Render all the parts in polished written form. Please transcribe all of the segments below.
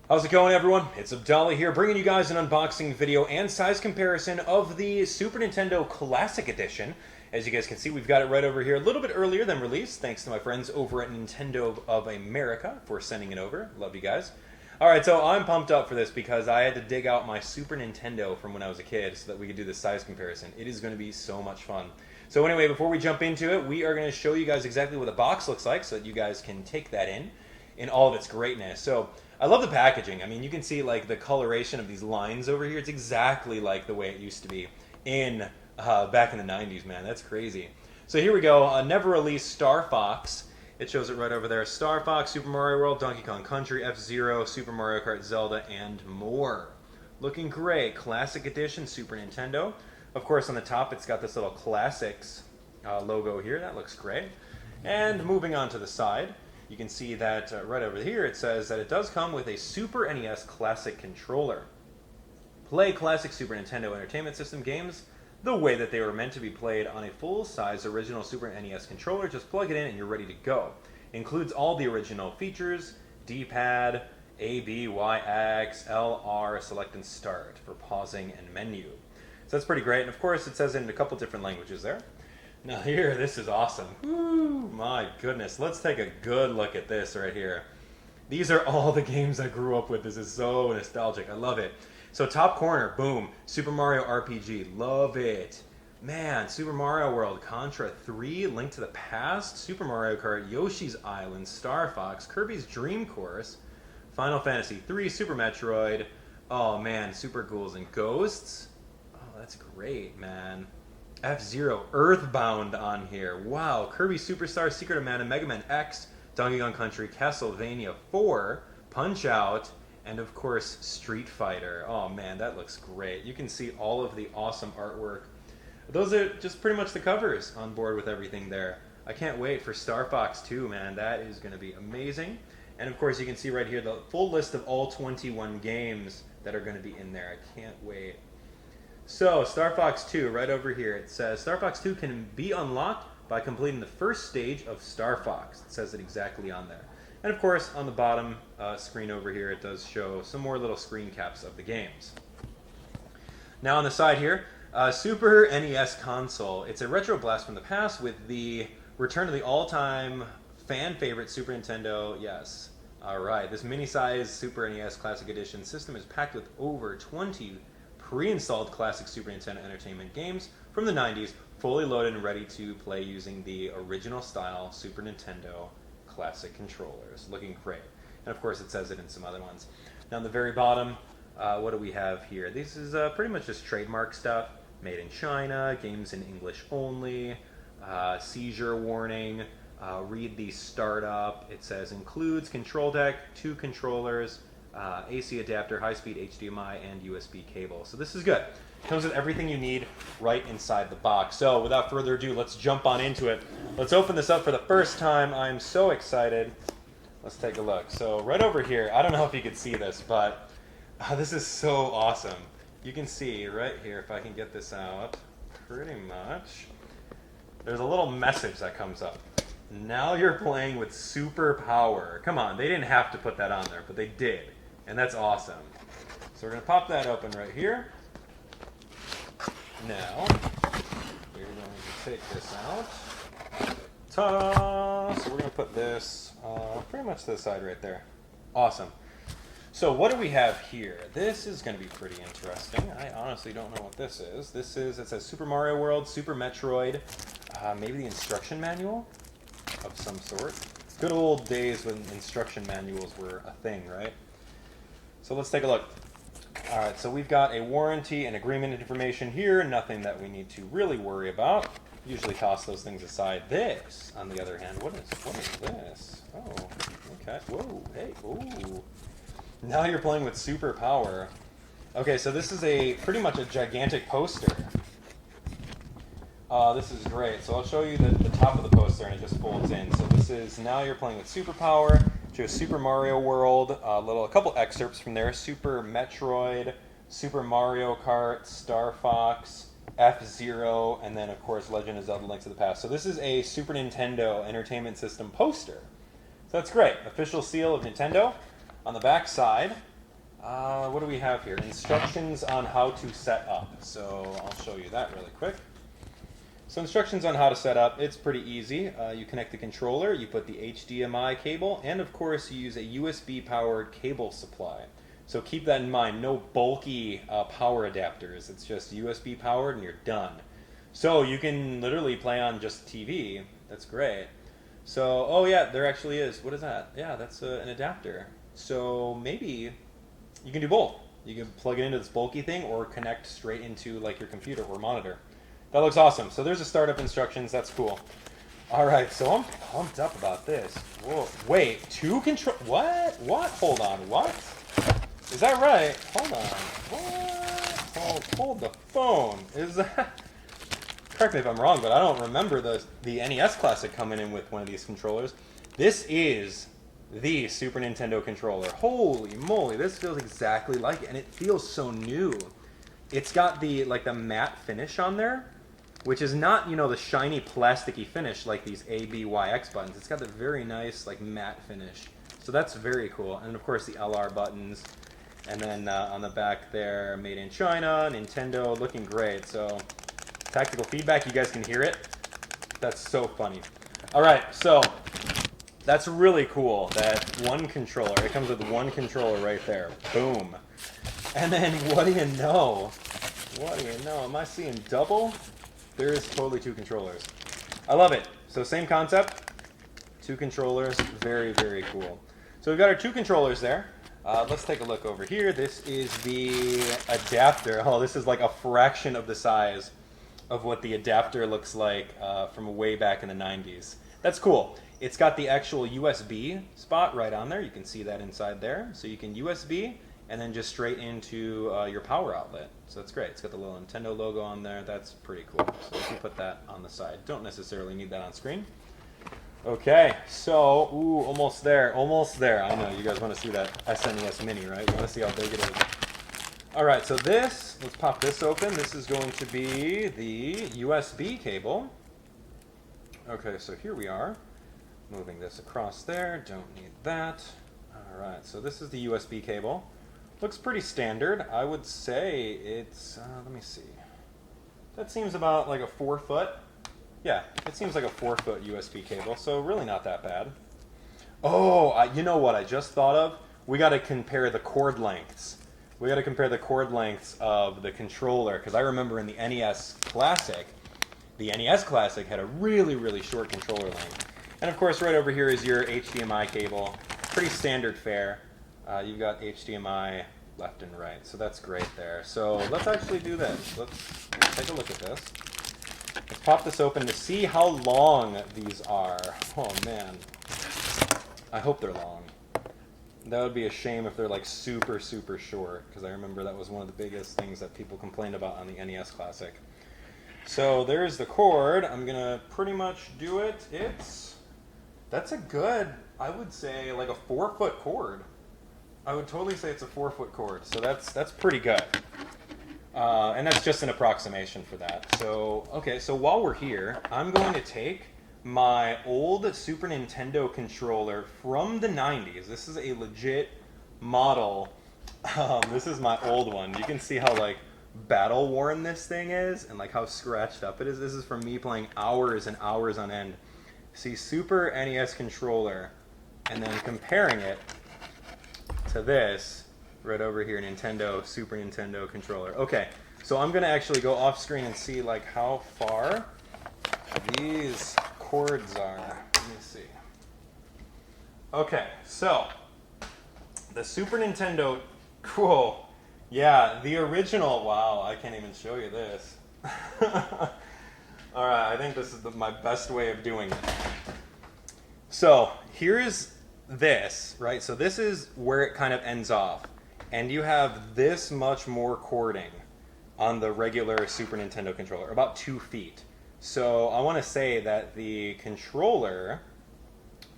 How's it going, everyone? It's Abdallah here, bringing you guys an unboxing video and size comparison of the Super Nintendo Classic Edition. As you guys can see, we've got it right over here a little bit earlier than release, thanks to my friends over at Nintendo of America for sending it over. Love you guys. Alright, so I'm pumped up for this because I had to dig out my Super Nintendo from when I was a kid so that we could do this size comparison. It is going to be so much fun. So anyway, before we jump into it, we are going to show you guys exactly what the box looks like so that you guys can take that in all of its greatness. So I love the packaging. I mean, you can see like the coloration of these lines over here. It's exactly like the way it used to be in back in the 90s, man. That's crazy. So here we go. Never released Star Fox. It shows it right over there. Star Fox, Super Mario World, Donkey Kong Country, F-Zero, Super Mario Kart, Zelda, and more. Looking great. Classic Edition, Super Nintendo. Of course, on the top, it's got this little Classics logo here. That looks great. And moving on to the side, you can see that right over here it says that it does come with a Super NES Classic controller. Play classic Super Nintendo Entertainment System games the way that they were meant to be played on a full-size original Super NES controller. Just plug it in and you're ready to go. Includes all the original features: D-pad, A, B, Y, X, L, R, select and start for pausing and menu. So that's pretty great. And of course it says it in a couple different languages there. Now here, this is awesome. Woo, my goodness. Let's take a good look at this right here. These are all the games I grew up with. This is so nostalgic. I love it. So top corner, boom, Super Mario RPG. Love it. Man, Super Mario World, Contra 3, Link to the Past, Super Mario Kart, Yoshi's Island, Star Fox, Kirby's Dream Course, Final Fantasy 3, Super Metroid. Oh man, Super Ghouls and Ghosts. Oh, that's great, man. F-Zero, Earthbound on here. Wow, Kirby Superstar, Secret of Mana, Mega Man X, Donkey Kong Country, Castlevania 4, Punch-Out, and of course Street Fighter. Oh man, that looks great. You can see all of the awesome artwork. Those are just pretty much the covers on board with everything there. I can't wait for Star Fox 2, man. That is going to be amazing. And of course you can see right here the full list of all 21 games that are going to be in there. I can't wait. So, Star Fox 2, right over here, it says, Star Fox 2 can be unlocked by completing the first stage of Star Fox. It says it exactly on there. And of course, on the bottom screen over here, it does show some more little screen caps of the games. Now on the side here, Super NES console. It's a retro blast from the past with the return of the all-time fan favorite Super Nintendo. Yes. Alright, this mini-sized Super NES Classic Edition system is packed with over 20 pre-installed classic Super Nintendo Entertainment games from the 90s, fully loaded and ready to play using the original style Super Nintendo Classic controllers. Looking great. And of course it says it in some other ones. Now on the very bottom, what do we have here? This is pretty much just trademark stuff. Made in China, games in English only, seizure warning, read the startup. It says includes control deck, 2 controllers, AC adapter, high-speed HDMI, and USB cable. So this is good. Comes with everything you need right inside the box. So without further ado, let's jump on into it. Let's open this up for the first time. I'm so excited. Let's take a look. So right over here, I don't know if you can see this, but this is so awesome. You can see right here, if I can get this out, pretty much, there's a little message that comes up. Now you're playing with super power. Come on, they didn't have to put that on there, but they did. And that's awesome. So we're going to pop that open right here. Now, we're going to take this out. Ta-da! So we're going to put this pretty much to the side right there. Awesome. So what do we have here? This is going to be pretty interesting. I honestly don't know what this is. It says Super Mario World, Super Metroid, maybe the instruction manual of some sort. Good old days when instruction manuals were a thing, right? So let's take a look. Alright, so we've got a warranty and agreement information here, nothing that we need to really worry about. Usually toss those things aside. This, on the other hand, what is this? Oh, okay. Whoa, hey, ooh. Now you're playing with super power. Okay, so this is pretty much a gigantic poster. This is great. So I'll show you the top of the poster and it just folds in. So this is now you're playing with super power. Shows Super Mario World, a couple excerpts from there. Super Metroid, Super Mario Kart, Star Fox, F-Zero, and then of course Legend of Zelda: Link to the Past. So this is a Super Nintendo Entertainment System poster. So that's great. Official seal of Nintendo. On the back side, What do we have here? Instructions on how to set up. So I'll show you that really quick. So instructions on how to set up, it's pretty easy. You connect the controller, you put the HDMI cable, and of course you use a USB powered cable supply. So keep that in mind, no bulky power adapters. It's just USB powered and you're done. So you can literally play on just TV. That's great. So, oh yeah, there actually is. What is that? Yeah, that's an adapter. So maybe you can do both. You can plug it into this bulky thing or connect straight into like your computer or monitor. That looks awesome. So there's the startup instructions. That's cool. All right, so I'm pumped up about this. Whoa, wait, two control? What? What? Hold on. What? Is that right? Hold on. What? Hold the phone. Is that? Correct me if I'm wrong, but I don't remember the NES Classic coming in with one of these controllers. This is the Super Nintendo controller. Holy moly, this feels exactly like it, and it feels so new. It's got the matte finish on there, which is not, you know, the shiny plasticky finish like these A, B, Y, X buttons. It's got the very nice like matte finish. So that's very cool. And of course the LR buttons. And then on the back there, made in China, Nintendo, looking great. So tactical feedback, you guys can hear it. That's so funny. All right, so that's really cool, that one controller. It comes with one controller right there. Boom. And then what do you know? What do you know? Am I seeing double? There is totally two controllers. I love it. So same concept, two controllers, very, very cool. So we've got our two controllers there. Let's take a look over here. This is the adapter. Oh, this is like a fraction of the size of what the adapter looks like from way back in the 90s. That's cool. It's got the actual USB spot right on there. You can see that inside there. So you can USB and then just straight into your power outlet. So that's great. It's got the little Nintendo logo on there. That's pretty cool. So if you put that on the side, don't necessarily need that on screen. Okay, so, ooh, almost there, almost there. I know, you guys want to see that SNES Mini, right? You want to see how big it is. All right, so this, let's pop this open. This is going to be the USB cable. Okay, so here we are. Moving this across there, don't need that. All right, so this is the USB cable. Looks pretty standard. I would say it's, let me see. That seems about like a 4 foot. Yeah, it seems like a 4 foot USB cable, so really not that bad. Oh, you know what I just thought of? We got to compare the cord lengths. We got to compare the cord lengths of the controller, because I remember in the NES Classic had a really, really short controller length. And of course, right over here is your HDMI cable. Pretty standard fare. You've got HDMI left and right, so that's great there. So let's actually do this. Let's take a look at this. Let's pop this open to see how long these are. Oh man, I hope they're long. That would be a shame if they're like super, super short, because I remember that was one of the biggest things that people complained about on the NES Classic. So there's the cord. I'm gonna pretty much do it. That's a good, I would say like a 4 foot cord. I would totally say it's a 4 foot cord. So that's pretty good. And that's just an approximation for that. So, okay, so while we're here, I'm going to take my old Super Nintendo controller from the 90s. This is a legit model. This is my old one. You can see how like battle worn this thing is and like how scratched up it is. This is from me playing hours and hours on end. See, Super NES controller, and then comparing it to this right over here, Nintendo, Super Nintendo controller. Okay, so I'm gonna actually go off screen and see like how far these cords are. Let me see. Okay, so the Super Nintendo, cool. Yeah, the original, wow, I can't even show you this. All right, I think this is my best way of doing it. So here's this, right? So this is where it kind of ends off. And you have this much more cording on the regular Super Nintendo controller, about 2 feet. So I want to say that the controller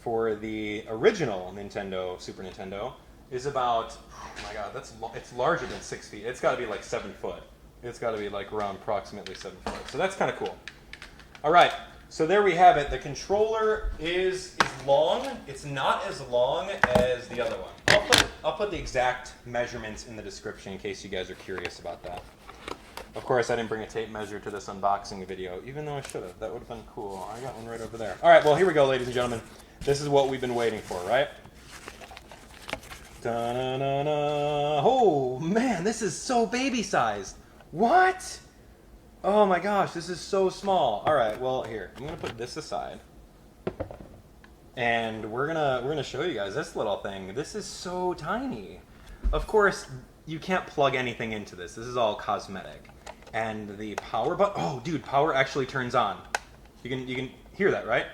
for the original Nintendo, Super Nintendo, is about, oh my god, it's larger than 6 feet. It's got to be like 7 foot. It's got to be like around approximately 7 foot. So that's kind of cool. All right, so there we have it. The controller is long. It's not as long as the other one. I'll put the exact measurements in the description in case you guys are curious about that. Of course, I didn't bring a tape measure to this unboxing video, even though I should have. That would have been cool. I got one right over there. All right, well, here we go, ladies and gentlemen. This is what we've been waiting for, right? Da-na-na-na. Oh, man, this is so baby-sized. What? Oh, my gosh, this is so small. All right, well, here. I'm going to put this aside. And we're gonna show you guys this little thing. This is so tiny. Of course, you can't plug anything into this. This is all cosmetic. And the power button, oh dude, power actually turns on. You can hear that, right?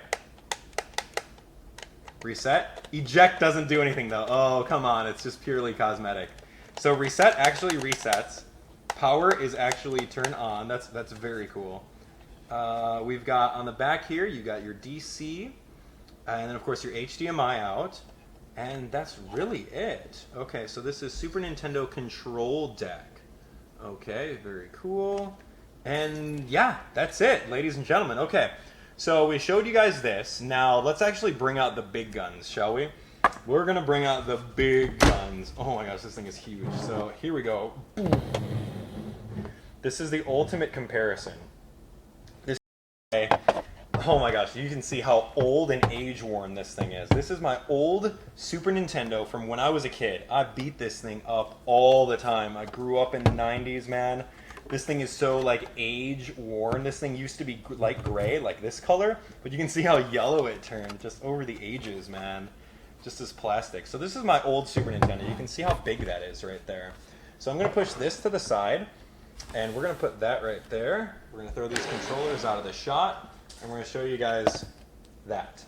Reset. Eject doesn't do anything though. Oh, come on, it's just purely cosmetic. So reset actually resets. Power is actually turned on. That's very cool. We've got on the back here, you got your DC. And then, of course, your HDMI out. And that's really it. Okay, so this is Super Nintendo Control Deck. Okay, very cool. And yeah, that's it, ladies and gentlemen. Okay, so we showed you guys this. Now, let's actually bring out the big guns, shall we? We're going to bring out the big guns. Oh my gosh, this thing is huge. So here we go. This is the ultimate comparison. This is oh my gosh, you can see how old and age-worn this thing is. This is my old Super Nintendo from when I was a kid. I beat this thing up all the time. I grew up in the 90s, man. This thing is so, like, age-worn. This thing used to be light gray, like this color, but you can see how yellow it turned just over the ages, man. Just as plastic. So this is my old Super Nintendo. You can see how big that is right there. So I'm going to push this to the side, and we're going to put that right there. We're going to throw these controllers out of the shot. And we're going to show you guys that.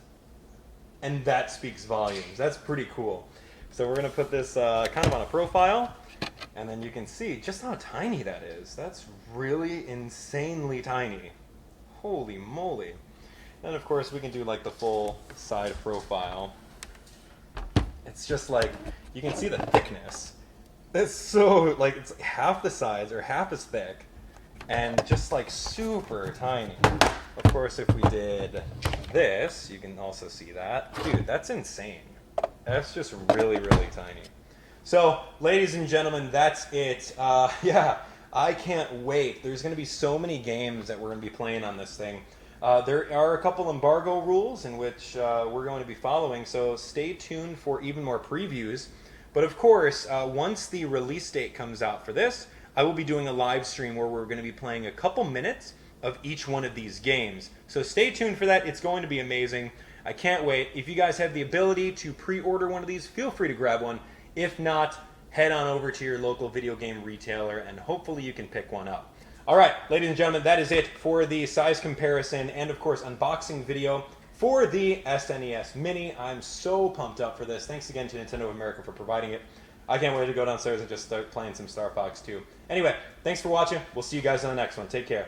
And that speaks volumes. That's pretty cool. So we're going to put this kind of on a profile. And then you can see just how tiny that is. That's really insanely tiny. Holy moly. And of course we can do like the full side profile. It's just like, you can see the thickness. It's so, like, it's half the size or half as thick. And just like super tiny. Of course, if we did this, you can also see that. Dude, that's insane. That's just really, really tiny. So, ladies and gentlemen, that's it. Yeah, I can't wait. There's going to be so many games that we're going to be playing on this thing. There are a couple embargo rules in which we're going to be following, so stay tuned for even more previews. But of course, once the release date comes out for this, I will be doing a live stream where we're going to be playing a couple minutes of each one of these games. So stay tuned for that. It's going to be amazing. I can't wait. If you guys have the ability to pre-order one of these, feel free to grab one. If not, head on over to your local video game retailer and hopefully you can pick one up. All right, ladies and gentlemen, that is it for the size comparison and, of course, unboxing video for the SNES Mini. I'm so pumped up for this. Thanks again to Nintendo of America for providing it. I can't wait to go downstairs and just start playing some Star Fox 2. Anyway, thanks for watching. We'll see you guys on the next one. Take care.